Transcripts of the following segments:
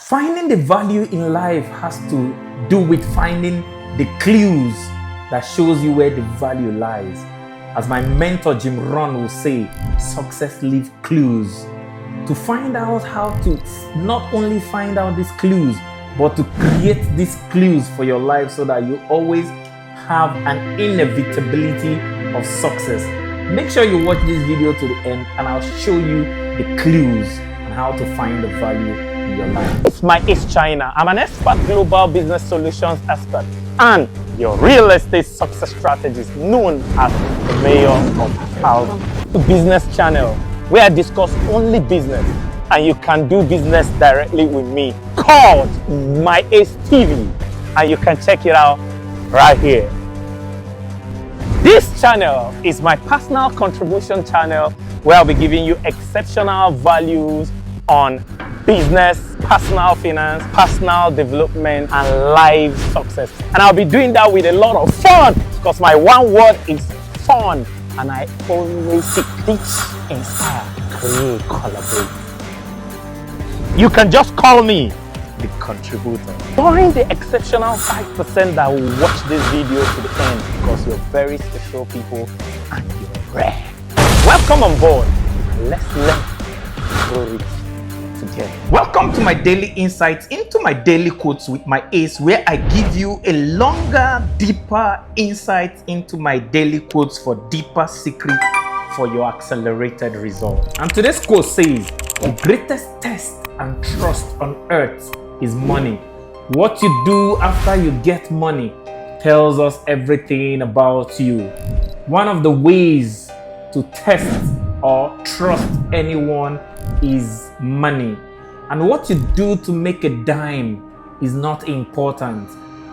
Finding the value in life has to do with finding the clues that shows you where the value lies. As my mentor Jim Rohn will say, success leaves clues. To find out how to not only find out these clues, but to create these clues for your life so that you always have an inevitability of success. Make sure you watch this video to the end and I'll show you the clues on how to find the value in your life. It's my Ace China. I'm an expert global business solutions expert and your real estate success strategist known as the mayor of House Business Channel, where I discuss only business and you can do business directly with me, called My Ace TV, and you can check it out right here. This channel is my personal contribution channel where I'll be giving you exceptional values on business, personal finance, personal development, and life success. And I'll be doing that with a lot of fun because my one word is fun. And I always seek, teach, inspire, create, collaborate. You can just call me the contributor. Join the exceptional 5% that will watch this video to the end because you're very special people and you're rare. Welcome on board. Let's learn to grow rich together. Welcome to my daily insights into my daily quotes with my Ace, where I give you a longer, deeper insight into my daily quotes for deeper secrets for your accelerated results. And today's quote says, the greatest test and trust on earth is money. What you do after you get money tells us everything about you. One of the ways to test or trust anyone is money. And what you do to make a dime is not important.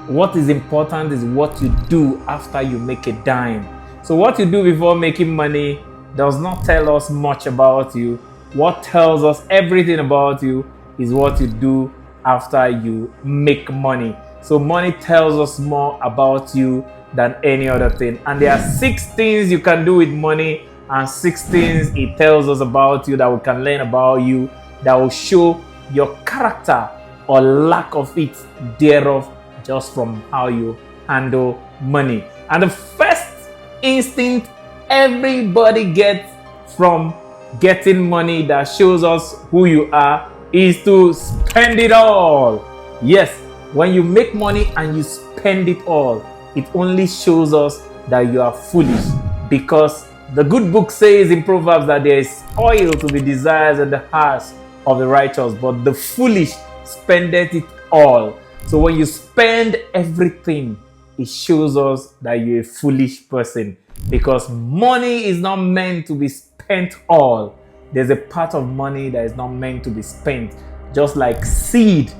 What is important is what you do after you make a dime. So what you do before making money does not tell us much about you. What tells us everything about you is what you do after you make money. So money tells us more about you than any other thing. And there are 6 things you can do with money and 6 things it tells us about you that we can learn about you that will show your character or lack of it thereof just from how you handle money. And the first instinct everybody gets from getting money that shows us who you are is to spend it all. Yes, when you make money and you spend it all, it only shows us that you are foolish, because the good book says in Proverbs that there is oil to be desired in the hearts of the righteous, but the foolish spendeth it all. So when you spend everything, it shows us that you're a foolish person, because money is not meant to be spent all. There's a part of money that is not meant to be spent. Just like seed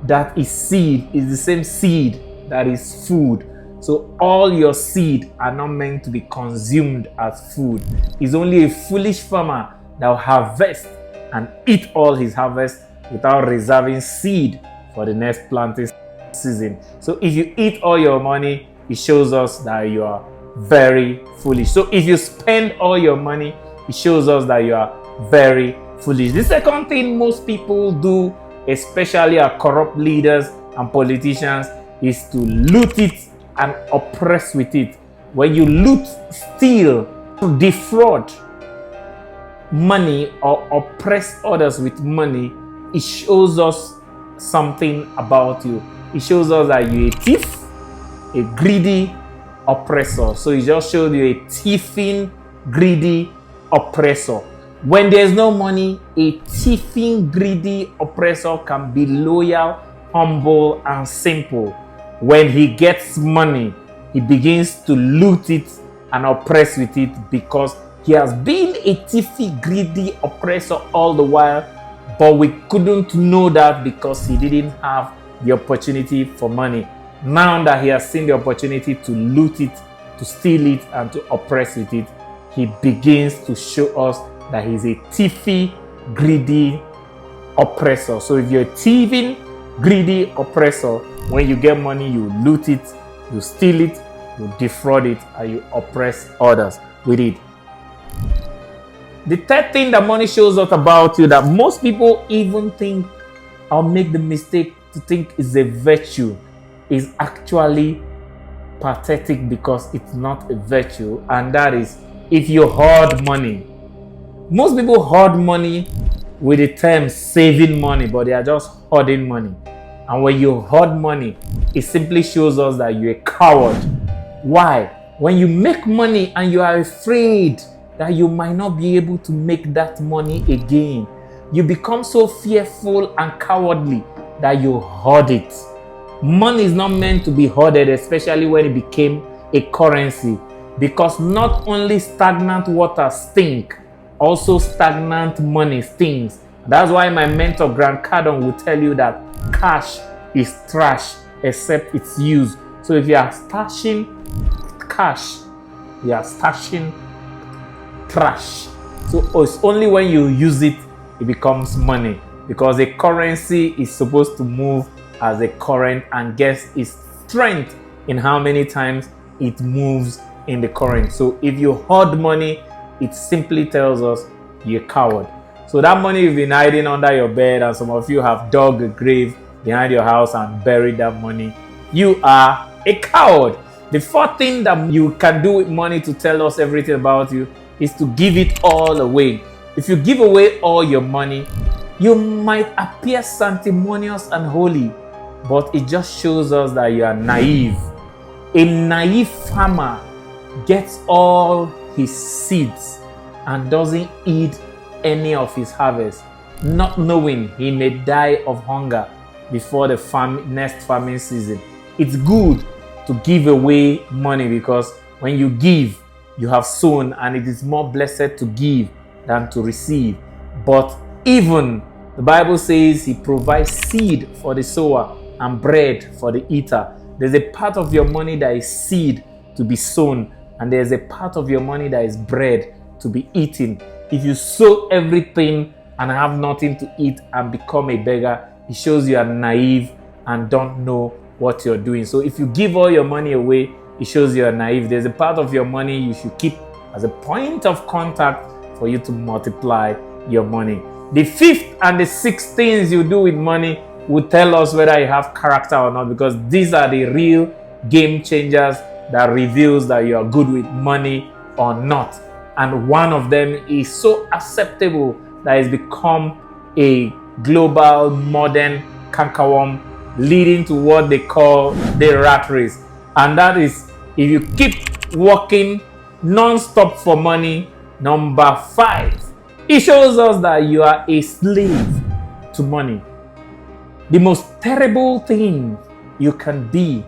that is seed is the same seed that is food. So all your seed are not meant to be consumed as food. It's only a foolish farmer that will harvest and eat all his harvest without reserving seed for the next planting season. So if you eat all your money, it shows us that you are very foolish. So if you spend all your money, it shows us that you are very foolish. The second thing most people do, especially our corrupt leaders and politicians, is to loot it and oppress with it. When you loot, steal, defraud money or oppress others with money, it shows us something about you. It shows us that you're a thief, a greedy oppressor. So it just shows you a thieving, greedy oppressor. When there's no money, a thieving, greedy oppressor can be loyal, humble, and simple. When he gets money, he begins to loot it and oppress with it because he has been a thieving, greedy oppressor all the while, but we couldn't know that because he didn't have the opportunity for money. Now that he has seen the opportunity to loot it, to steal it, and to oppress with it, he begins to show us that he's a thieving, greedy oppressor. So if you're a thieving, greedy oppressor, when you get money, you loot it, you steal it, you defraud it, and you oppress others with it. The third thing that money shows us about you that most people even think I'll make the mistake to think it's a virtue is actually pathetic because it's not a virtue, and that is if you hoard money. Most people hoard money with the term saving money, but they are just hoarding money. And when you hoard money, it simply shows us that you're a coward. Why? When you make money and you are afraid that you might not be able to make that money again, you become so fearful and cowardly that you hoard it. Money is not meant to be hoarded, especially when it became a currency, because not only stagnant water stink, also stagnant money stinks. That's why my mentor Grant Cardone will tell you that cash is trash except it's used. So if you are stashing cash, you are stashing trash. So it's only when you use it, it becomes money, because a currency is supposed to move as a current and gets its strength in how many times it moves in the current. So if you hoard money, it simply tells us you're a coward. So that money you've been hiding under your bed, and some of you have dug a grave behind your house and buried that money, you are a coward. The fourth thing that you can do with money to tell us everything about you is to give it all away. If you give away all your money, you might appear sanctimonious and holy, but it just shows us that you are naive. A naive farmer gets all his seeds and doesn't eat any of his harvest, not knowing he may die of hunger before the next farming season. It's good to give away money, because when you give, you have sown, and it is more blessed to give than to receive. But even the Bible says he provides seed for the sower and bread for the eater. There's a part of your money that is seed to be sown, and there's a part of your money that is bread to be eaten. If you sow everything and have nothing to eat and become a beggar, it shows you are naive and don't know what you're doing. So if you give all your money away, it shows you are naive. There's a part of your money you should keep as a point of contact for you to multiply your money. The fifth and the sixth things you do with money will tell us whether you have character or not, because these are the real game changers that reveals that you are good with money or not. And one of them is so acceptable that it's become a global modern cankerworm, leading to what they call the rat race. And that is, if you keep working non-stop for money, number 5, it shows us that you are a slave to money. The most terrible thing you can be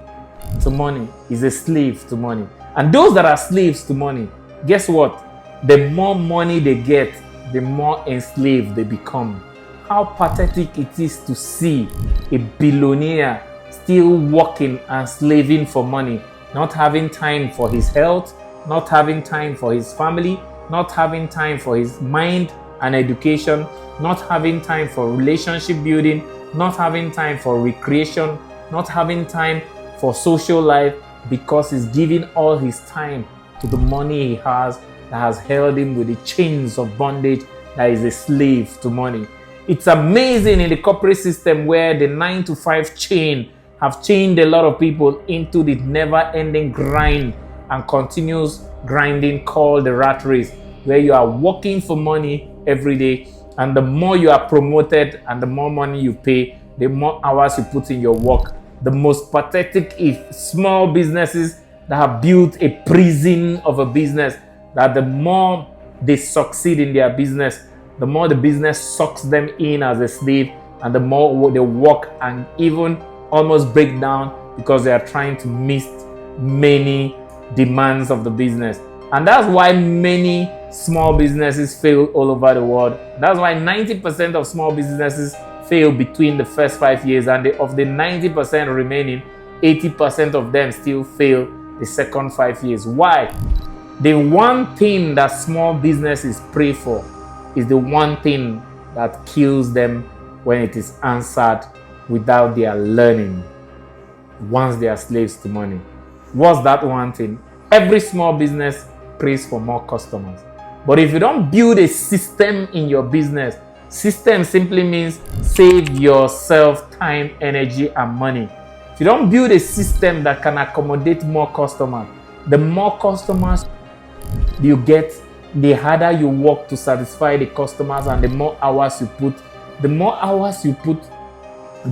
to money is a slave to money. And those that are slaves to money, guess what? The more money they get, the more enslaved they become. How pathetic it is to see a billionaire still working and slaving for money, not having time for his health, not having time for his family, not having time for his mind and education, not having time for relationship building, not having time for recreation, not having time for social life, because he's giving all his time to the money he has that has held him with the chains of bondage, that is a slave to money. It's amazing in the corporate system where the 9-to-5 chain have chained a lot of people into the never-ending grind and continuous grinding called the rat race, where you are working for money every day, and the more you are promoted and the more money you pay, the more hours you put in your work. The most pathetic is small businesses that have built a prison of a business, that the more they succeed in their business, the more the business sucks them in as a slave, and the more they work and even almost break down because they are trying to meet many demands of the business. And that's why many small businesses fail all over the world. That's why 90% of small businesses fail between the first 5 years, and of the 90% remaining, 80% of them still fail the second 5 years. Why? The one thing that small businesses pray for is the one thing that kills them when it is answered without their learning, once they are slaves to money. What's that one thing? Every small business prays for more customers. But if you don't build a system in your business System simply means save yourself time, energy, and money. If you don't build a system that can accommodate more customers, the more customers you get, the harder you work to satisfy the customers, and the more hours you put, the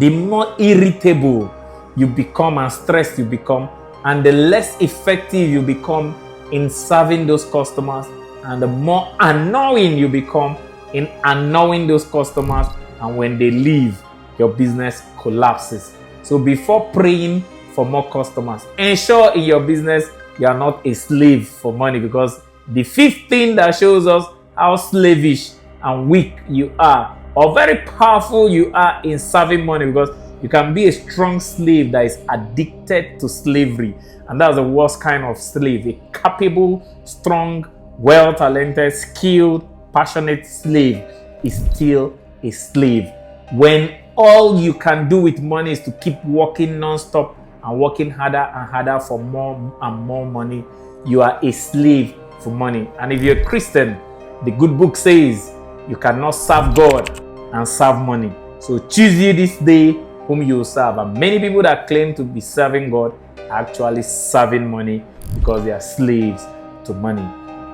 more irritable you become and stressed you become, and the less effective you become in serving those customers, and the more annoying you become in annoying those customers, and when they leave, your business collapses. So before praying for more customers, ensure in your business you are not a slave for money, because the fifth thing that shows us how slavish and weak you are, or very powerful you are in serving money, because you can be a strong slave that is addicted to slavery, and that's the worst kind of slave. A capable, strong, well-talented, skilled, passionate slave is still a slave. When all you can do with money is to keep working non-stop and working harder and harder for more and more money, you are a slave for money. And if you're a Christian, the good book says you cannot serve God and serve money. So choose you this day whom you will serve. And many people that claim to be serving God are actually serving money, because they are slaves to money.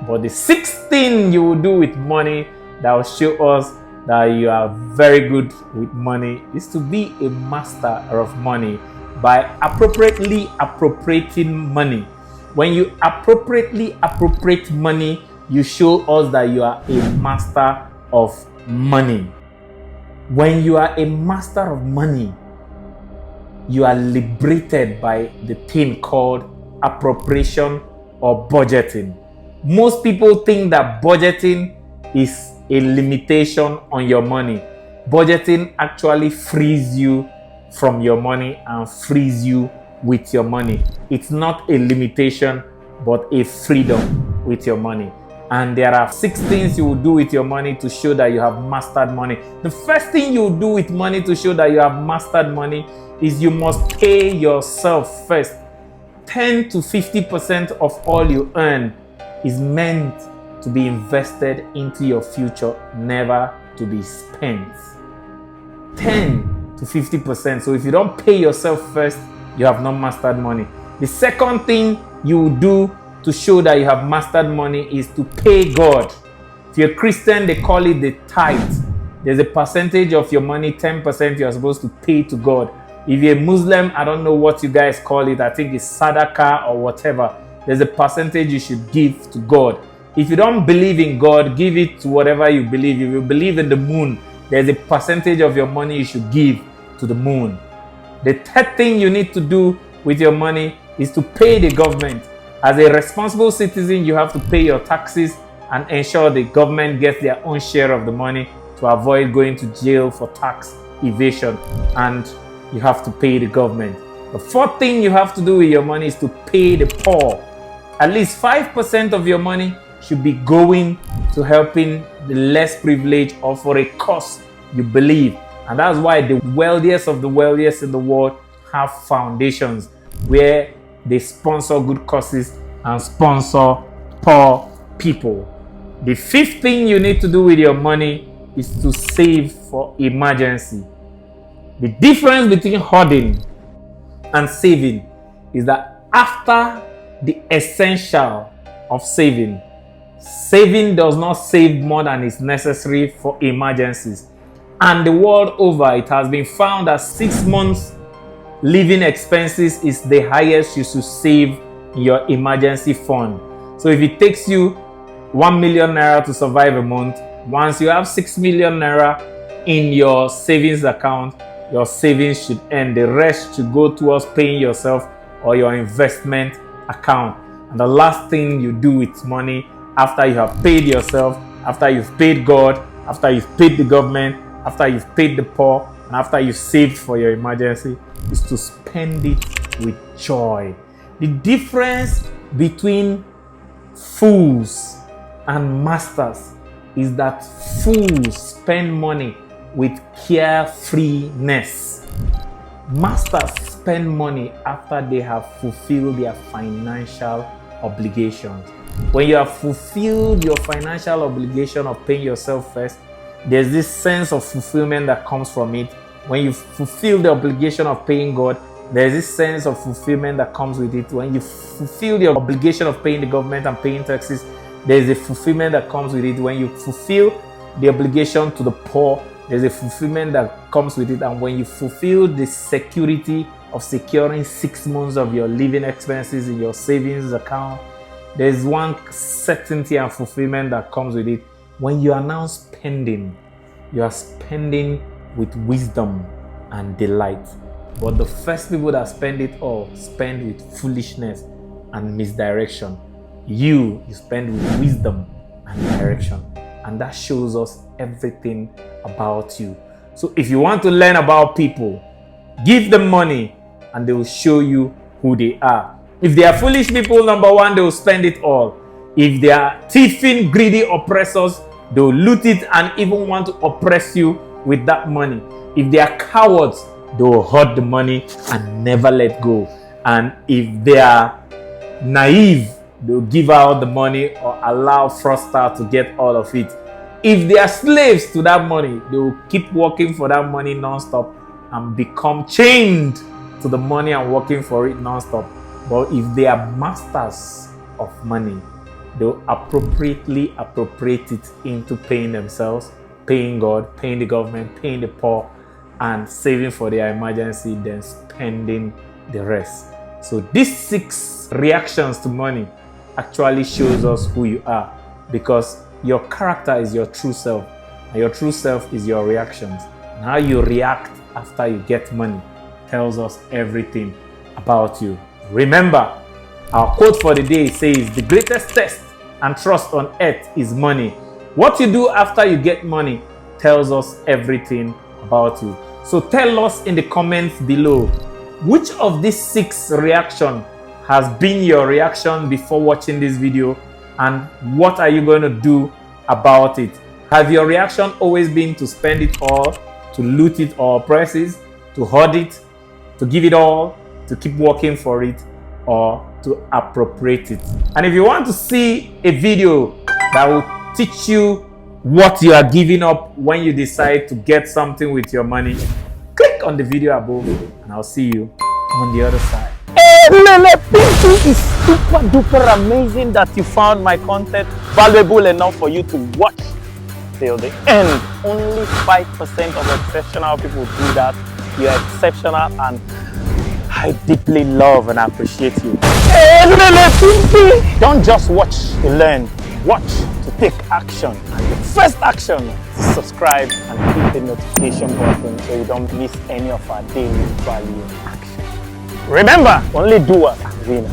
But the sixth thing you will do with money that will show us that you are very good with money is to be a master of money by appropriately appropriating money. When you appropriately appropriate money, you show us that you are a master of money. When you are a master of money, you are liberated by the thing called appropriation or budgeting. Most people think that budgeting is a limitation on your money. Budgeting actually frees you from your money and frees you with your money. It's not a limitation, but a freedom with your money. And there are 6 things you will do with your money to show that you have mastered money. The first thing you will do with money to show that you have mastered money is you must pay yourself first. 10 to 50% of all you earn is meant to be invested into your future, never to be spent. 10 to 50%. So if you don't pay yourself first, you have not mastered money. The second thing you do to show that you have mastered money is to pay God. If you're a Christian, they call it the tithe. There's a percentage of your money, 10% you're supposed to pay to God. If you're a Muslim, I don't know what you guys call it. I think it's sadaqah or whatever. There's a percentage you should give to God. If you don't believe in God, give it to whatever you believe. If you believe in the moon, there's a percentage of your money you should give to the moon. The third thing you need to do with your money is to pay the government. As a responsible citizen, you have to pay your taxes and ensure the government gets their own share of the money to avoid going to jail for tax evasion. And you have to pay the government. The fourth thing you have to do with your money is to pay the poor. At least 5% of your money should be going to helping the less privileged or for a cause you believe. And that's why the wealthiest of the wealthiest in the world have foundations where they sponsor good causes and sponsor poor people. The fifth thing you need to do with your money is to save for emergency. The difference between hoarding and saving is that after the essential of saving, saving does not save more than is necessary for emergencies. And the world over, it has been found that 6 months living expenses is the highest you should save in your emergency fund. So if it takes you 1 million naira to survive a month, once you have 6 million naira in your savings account, your savings should end. The rest should go towards paying yourself or your investment account. And the last thing you do with money after you have paid yourself, after you've paid God, after you've paid the government, after you've paid the poor, and after you've saved for your emergency, is to spend it with joy. The difference between fools and masters is that fools spend money with carefreeness. Masters spend money after they have fulfilled their financial obligations. When you have fulfilled your financial obligation of paying yourself first, there's this sense of fulfillment that comes from it. When you fulfill the obligation of paying God, there's this sense of fulfillment that comes with it. When you fulfill the obligation of paying the government and paying taxes, there's a fulfillment that comes with it. When you fulfill the obligation to the poor, there's a fulfillment that comes with it. And when you fulfill the security of securing 6 months of your living expenses in your savings account, there's one certainty and fulfillment that comes with it. When you are now spending, you are spending with wisdom and delight. But the first people that spend it all spend with foolishness and misdirection. You spend with wisdom and direction. And that shows us everything about you. So if you want to learn about people, give them money and they will show you who they are. If they are foolish people, number one, they will spend it all. If they are thieving, greedy oppressors, they will loot it and even want to oppress you with that money. If they are cowards, they will hoard the money and never let go. And if they are naive, they will give out the money or allow fraudster to get all of it. If they are slaves to that money, they will keep working for that money non-stop and become chained to the money and working for it non-stop. But if they are masters of money, they will appropriately appropriate it into paying themselves, paying God, paying the government, paying the poor, and saving for their emergency, then spending the rest. So these 6 reactions to money actually shows us who you are, because your character is your true self, and your true self is your reactions. And how you react after you get money tells us everything about you. Remember, our quote for the day says, the greatest test and trust on earth is money. What you do after you get money tells us everything about you. So tell us in the comments below, which of these 6 reactions has been your reaction before watching this video, and what are you going to do about it? Have your reaction always been to spend it all, to loot it or oppress it, to hoard it, to give it all, to keep working for it, or to appropriate it? And if you want to see a video that will teach you what you are giving up when you decide to get something with your money, click on the video above and I'll see you on the other side. Hey, Lele Pinky, it's super duper amazing that you found my content valuable enough for you to watch till the end. Only 5% of exceptional people do that. You're exceptional and I deeply love and appreciate you. Hey, Lele Pinky! Don't just watch to learn, watch to take action. And the first action is subscribe and hit the notification button so you don't miss any of our daily value action. Remember, only doers are winners.